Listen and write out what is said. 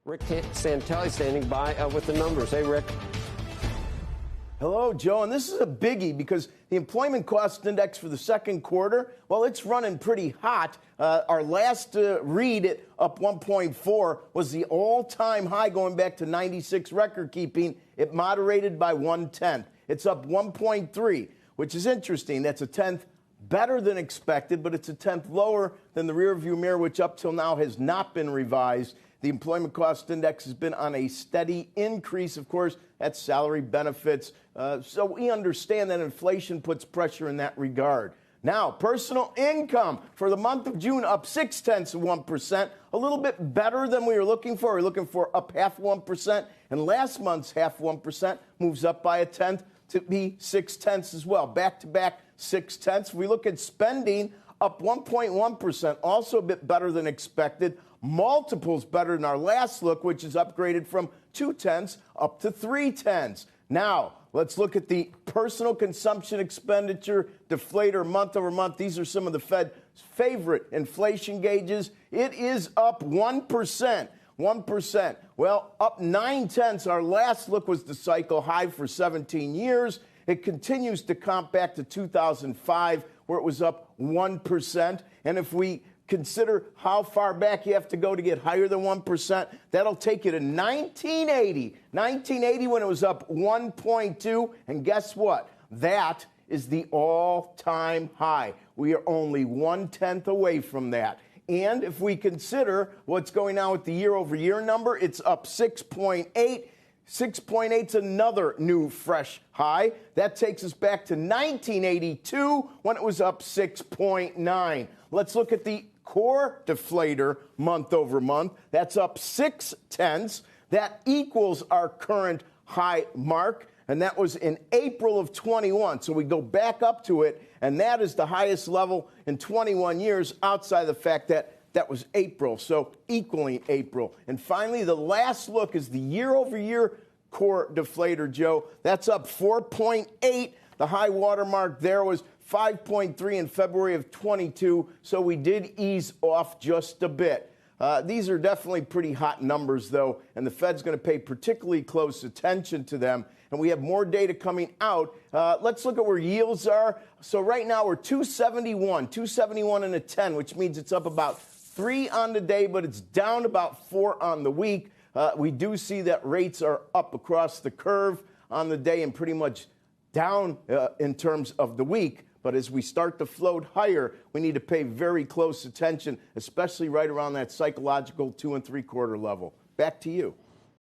Rick Santelli standing by with the numbers. Hey, Rick. Hello, Joe. And this is a biggie because the employment cost index for the second quarter, well, it's running pretty hot. Our last read at up 1.4 was the all-time high going back to 96 record keeping. It moderated by 1/10. It's up 1.3, which is interesting. That's a tenth better than expected, but it's a tenth lower than the rearview mirror, which up till now has not been revised. The employment cost index has been on a steady increase. Of course, that's salary benefits. So we understand that inflation puts pressure in that regard. Now, personal income for the month of June up 0.6%, a little bit better than we were looking for. We're looking for up 0.5%. And last month's 0.5% moves up by 1/10 to be 0.6 as well. Back-to-back 0.6. If we look at spending, up 1.1%, also a bit better than expected. Multiples better than our last look, which is upgraded from 0.2 up to 0.3. Now, let's look at the personal consumption expenditure deflator month over month. These are some of the Fed's favorite inflation gauges. It is up 1%. 1%. Well, up 0.9. Our last look was the cycle high for 17 years. It continues to comp back to 2005, where it was up 1%. And if we consider how far back you have to go to get higher than 1%, that'll take you to 1980. 1980 when it was up 1.2. And guess what? That is the all-time high. We are only 1/10 away from that. And if we consider what's going on with the year-over-year number, it's up 6.8. 6.8 is another new fresh high. That takes us back to 1982 when it was up 6.9. Let's look at the core deflator month over month. That's up 0.6. That equals our current high mark, and that was in April of 21. So we go back up to it, and that is the highest level in 21 years outside the fact that that was April, so equaling April. And finally, the last look is the year-over-year core deflator, Joe. That's up 4.8. The high water mark there was 5.3 in February of 22, so we did ease off just a bit. These are definitely pretty hot numbers, though, and the Fed's going to pay particularly close attention to them. And we have more data coming out. Let's look at where yields are. So right now we're 271 and a 10, which means it's up about 3 on the day, but it's down about 4 on the week. We do see that rates are up across the curve on the day and pretty much down in terms of the week. But as we start to float higher, we need to pay very close attention, especially right around that psychological 2 3/4 level. Back to you.